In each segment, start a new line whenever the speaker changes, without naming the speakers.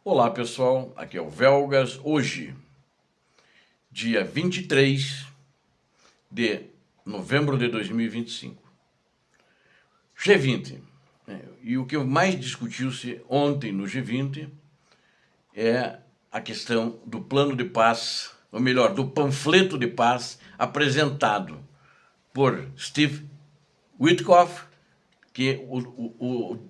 Olá pessoal, aqui é o Velgas. Hoje, dia 23 de novembro de 2025. G20. E o que mais discutiu-se ontem no G20 é a questão do plano de paz, ou melhor, do panfleto de paz apresentado por Steve Witkoff, que o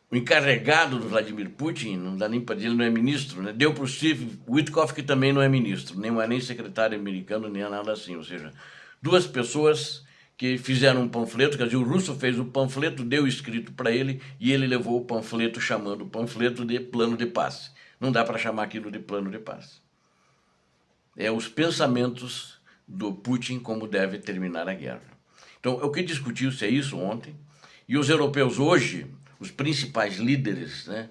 encarregado do Vladimir Putin, não dá nem para dizer, ele não é ministro, né? Deu para o Steve Witkoff, que também não é ministro, nem é nem secretário americano, nem é nada assim. Ou seja, duas pessoas que fizeram um panfleto, quer dizer, o russo fez o panfleto, deu escrito para ele, e ele levou o panfleto, chamando o panfleto de plano de paz. Não dá para chamar aquilo de plano de paz. É os pensamentos do Putin como deve terminar a guerra. Então, o que discutiu-se é isso ontem, e os europeus hoje, os principais líderes, né,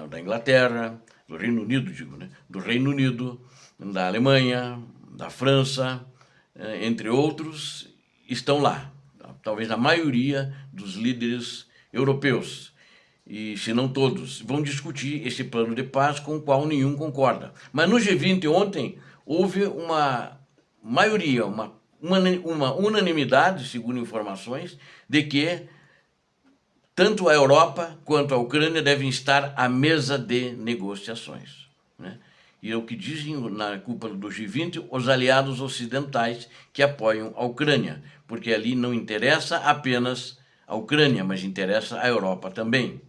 da Inglaterra, do Reino Unido, digo, né, do Reino Unido, da Alemanha, da França, entre outros, estão lá. Talvez a maioria dos líderes europeus, e se não todos, vão discutir esse plano de paz com o qual nenhum concorda. Mas no G20 ontem houve uma maioria, uma unanimidade, segundo informações, de que tanto a Europa quanto a Ucrânia devem estar à mesa de negociações, né? E é o que dizem na cúpula do G20 os aliados ocidentais que apoiam a Ucrânia, porque ali não interessa apenas a Ucrânia, mas interessa a Europa também.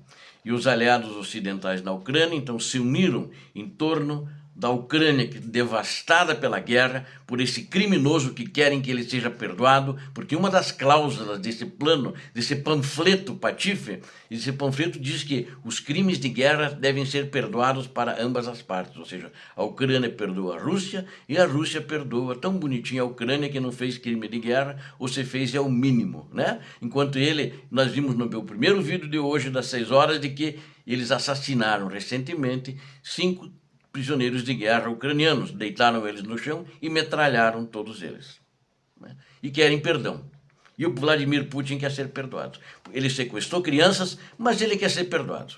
E os aliados ocidentais na Ucrânia, então, se uniram em torno da Ucrânia, devastada pela guerra, por esse criminoso que querem que ele seja perdoado, porque uma das cláusulas desse plano, desse panfleto patife, esse panfleto diz que os crimes de guerra devem ser perdoados para ambas as partes, ou seja, a Ucrânia perdoa a Rússia e a Rússia perdoa tão bonitinha a Ucrânia que não fez crime de guerra, ou se fez é o mínimo, né? Enquanto nós vimos no meu primeiro vídeo de hoje, das 6 horas, de que eles assassinaram recentemente 5 prisioneiros de guerra ucranianos, deitaram eles no chão e metralharam todos eles, né? E querem perdão. E o Vladimir Putin quer ser perdoado. Ele sequestrou crianças, mas ele quer ser perdoado.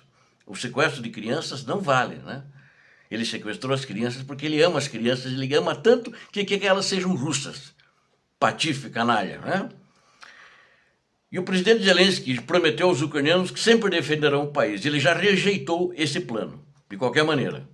O sequestro de crianças não vale, né? Ele sequestrou as crianças porque ele ama as crianças, ele ama tanto que quer que elas sejam russas. Patife, canalha, né? E o presidente Zelensky prometeu aos ucranianos que sempre defenderão o país. Ele já rejeitou esse plano, de qualquer maneira,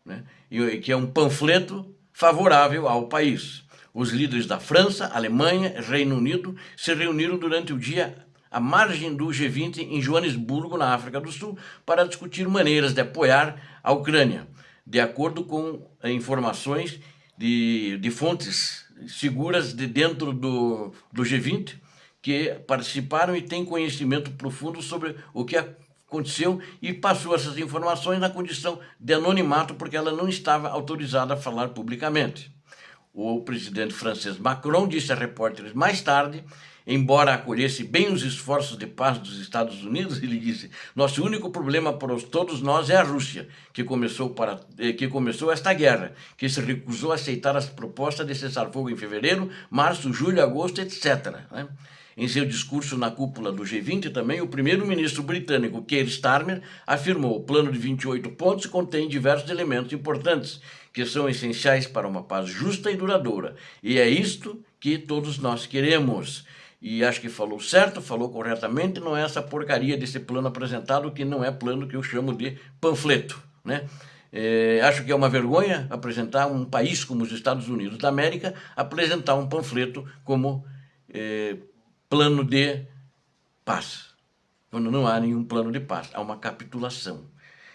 né? E que é um panfleto favorável ao país. Os líderes da França, Alemanha, Reino Unido se reuniram durante o dia à margem do G20 em Joanesburgo, na África do Sul, para discutir maneiras de apoiar a Ucrânia, de acordo com informações de fontes seguras de dentro do G20, que participaram e têm conhecimento profundo sobre o que aconteceu, e passou essas informações na condição de anonimato, porque ela não estava autorizada a falar publicamente. O presidente francês Macron disse a repórteres mais tarde, embora acolhesse bem os esforços de paz dos Estados Unidos, ele disse: nosso único problema para todos nós é a Rússia, que começou esta guerra, que se recusou a aceitar as propostas de cessar-fogo em fevereiro, março, julho, agosto, etc., né? Em seu discurso na cúpula do G20 também, o primeiro-ministro britânico Keir Starmer afirmou: o plano de 28 pontos contém diversos elementos importantes que são essenciais para uma paz justa e duradoura. E é isto que todos nós queremos. E acho que falou certo, falou corretamente, não é essa porcaria desse plano apresentado, que não é plano, que eu chamo de panfleto, né? Acho que é uma vergonha apresentar um país como os Estados Unidos da América, apresentar um panfleto como plano de paz, quando não há nenhum plano de paz, há uma capitulação.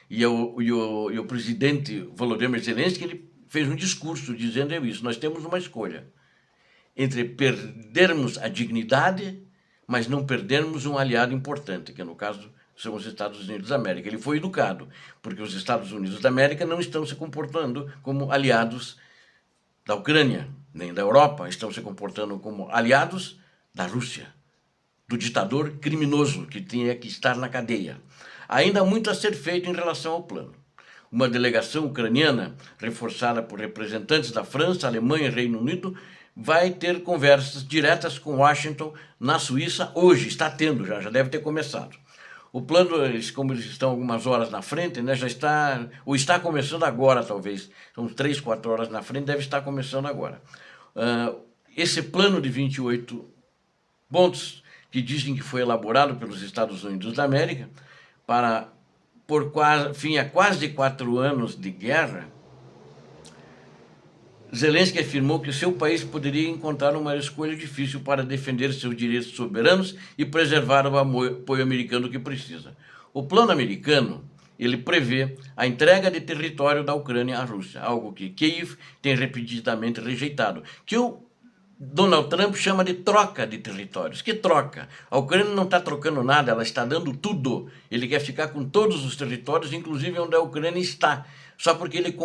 E o presidente Volodymyr Zelensky, ele fez um discurso dizendo isso: nós temos uma escolha entre perdermos a dignidade, mas não perdermos um aliado importante, que no caso são os Estados Unidos da América. Ele foi educado, porque os Estados Unidos da América não estão se comportando como aliados da Ucrânia, nem da Europa, estão se comportando como aliados da Rússia, do ditador criminoso que tinha que estar na cadeia. Ainda há muito a ser feito em relação ao plano. Uma delegação ucraniana, reforçada por representantes da França, Alemanha e Reino Unido, vai ter conversas diretas com Washington, na Suíça, hoje, está tendo, já deve ter começado. O plano, como eles estão algumas horas na frente, né, já está, ou está começando agora, talvez. São 3, 4 horas na frente, deve estar começando agora. Esse plano de 28 pontos, que dizem que foi elaborado pelos Estados Unidos da América, para, fim a quase 4 anos de guerra, Zelensky afirmou que o seu país poderia encontrar uma escolha difícil para defender seus direitos soberanos e preservar o apoio americano que precisa. O plano americano, ele prevê a entrega de território da Ucrânia à Rússia, algo que Kiev tem repetidamente rejeitado, que o Donald Trump chama de troca de territórios. Que troca? A Ucrânia não está trocando nada, ela está dando tudo. Ele quer ficar com todos os territórios, inclusive onde a Ucrânia está, só porque ele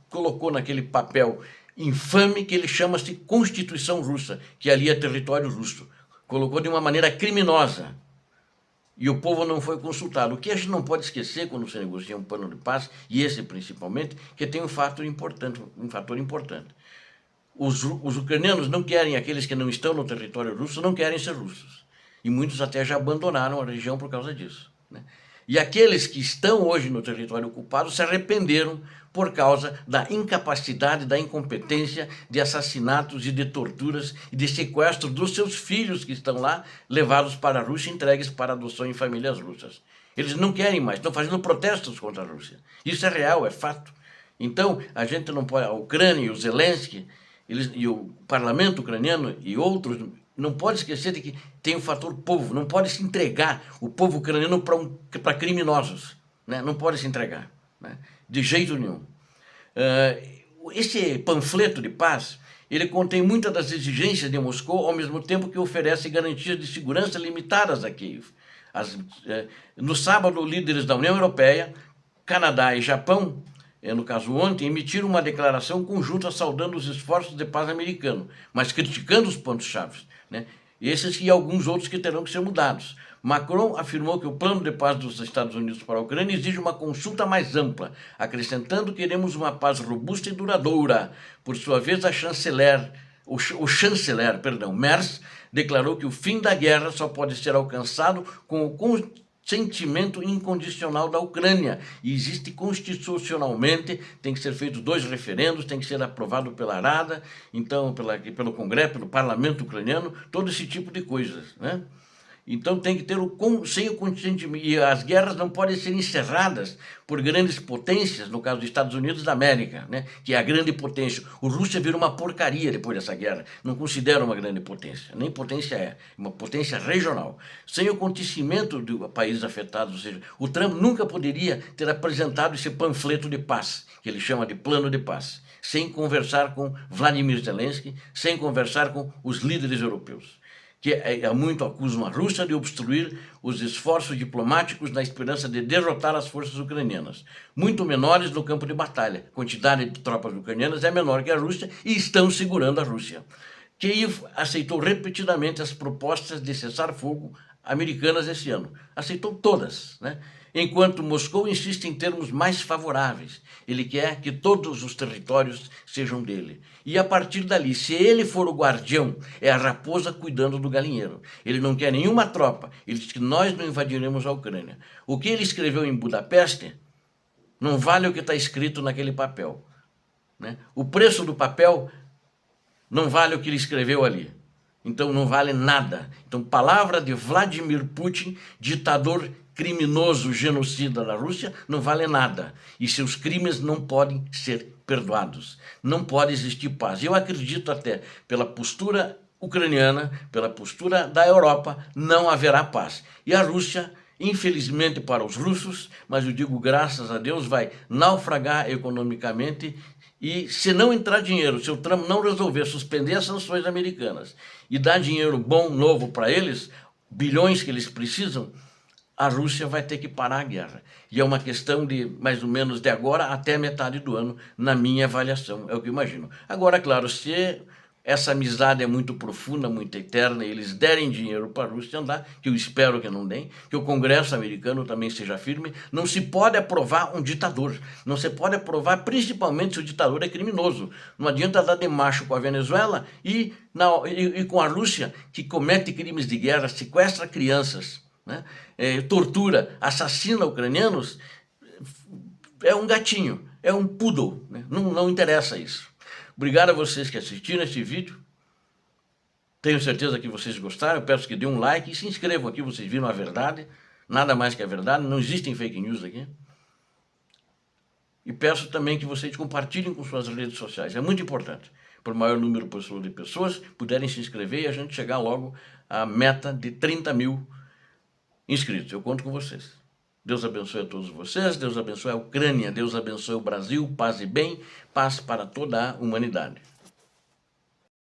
colocou naquele papel infame que ele chama-se Constituição Russa, que ali é território russo. Colocou de uma maneira criminosa. E o povo não foi consultado. O que a gente não pode esquecer quando se negocia um plano de paz, e esse principalmente, que tem um fator importante. Os ucranianos não querem, aqueles que não estão no território russo, não querem ser russos. E muitos até já abandonaram a região por causa disso, né? E aqueles que estão hoje no território ocupado se arrependeram por causa da incapacidade, da incompetência, de assassinatos e de torturas e de sequestro dos seus filhos que estão lá, levados para a Rússia, entregues para adoção em famílias russas. Eles não querem mais, estão fazendo protestos contra a Rússia. Isso é real, é fato. Então, a gente não pode, a Ucrânia e o Zelensky, e o parlamento ucraniano e outros, não pode esquecer de que tem o fator povo, não pode se entregar o povo ucraniano para criminosos, né? Não pode se entregar, né? De jeito nenhum. Esse panfleto de paz, ele contém muitas das exigências de Moscou, ao mesmo tempo que oferece garantias de segurança limitadas a Kiev. No sábado, líderes da União Europeia, Canadá e Japão, no caso ontem, emitiram uma declaração conjunta saudando os esforços de paz americanos, mas criticando os pontos-chave, né? Esses e alguns outros que terão que ser mudados. Macron afirmou que o plano de paz dos Estados Unidos para a Ucrânia exige uma consulta mais ampla, acrescentando que queremos uma paz robusta e duradoura. Por sua vez, o chanceler Merz declarou que o fim da guerra só pode ser alcançado com o consentimento incondicional da Ucrânia, e existe constitucionalmente, tem que ser feito 2 referendos, tem que ser aprovado pela Rada, então pelo Congresso, pelo parlamento ucraniano, todo esse tipo de coisas, né? Então tem que ter sem o consentimento, e as guerras não podem ser encerradas por grandes potências, no caso dos Estados Unidos da América, né, que é a grande potência. O Rússia vira uma porcaria depois dessa guerra, não considera uma grande potência, nem potência uma potência regional. Sem o consentimento do país afetado, ou seja, o Trump nunca poderia ter apresentado esse panfleto de paz, que ele chama de plano de paz, sem conversar com Vladimir Zelensky, sem conversar com os líderes europeus, que muito acusam a Rússia de obstruir os esforços diplomáticos na esperança de derrotar as forças ucranianas, muito menores no campo de batalha. A quantidade de tropas ucranianas é menor que a Rússia e estão segurando a Rússia. Kiev aceitou repetidamente as propostas de cessar-fogo americanas esse ano. Aceitou todas, né? Enquanto Moscou insiste em termos mais favoráveis. Ele quer que todos os territórios sejam dele. E a partir dali, se ele for o guardião, é a raposa cuidando do galinheiro. Ele não quer nenhuma tropa. Ele diz que nós não invadiremos a Ucrânia. O que ele escreveu em Budapeste não vale o que está escrito naquele papel, né? O preço do papel não vale o que ele escreveu ali. Então não vale nada. Então, palavra de Vladimir Putin, ditador criminoso, genocida da Rússia, não vale nada. E seus crimes não podem ser perdoados. Não pode existir paz. Eu acredito até, pela postura ucraniana, pela postura da Europa, não haverá paz. E a Rússia, infelizmente para os russos, mas eu digo graças a Deus, vai naufragar economicamente. E se não entrar dinheiro, se o Trump não resolver suspender as sanções americanas e dar dinheiro bom, novo para eles, bilhões que eles precisam, a Rússia vai ter que parar a guerra. E é uma questão de, mais ou menos, de agora até metade do ano, na minha avaliação, é o que eu imagino. Agora, claro, se essa amizade é muito profunda, muito eterna, e eles derem dinheiro para a Rússia andar, que eu espero que não deem, que o Congresso americano também seja firme, não se pode aprovar um ditador, não se pode aprovar, principalmente se o ditador é criminoso. Não adianta dar de macho com a Venezuela e com a Rússia, que comete crimes de guerra, sequestra crianças, né? Tortura, assassina ucranianos, é um gatinho, é um poodle, né? Não interessa isso. Obrigado a vocês que assistiram este vídeo. Tenho certeza que vocês gostaram. Eu peço que dêem um like e se inscrevam aqui. Vocês viram a verdade, nada mais que a verdade. Não existem fake news aqui. E peço também que vocês compartilhem com suas redes sociais. É muito importante, para o maior número possível de pessoas puderem se inscrever e a gente chegar logo à meta de 30 mil inscritos. Eu conto com vocês. Deus abençoe a todos vocês, Deus abençoe a Ucrânia, Deus abençoe o Brasil, paz e bem, paz para toda a humanidade.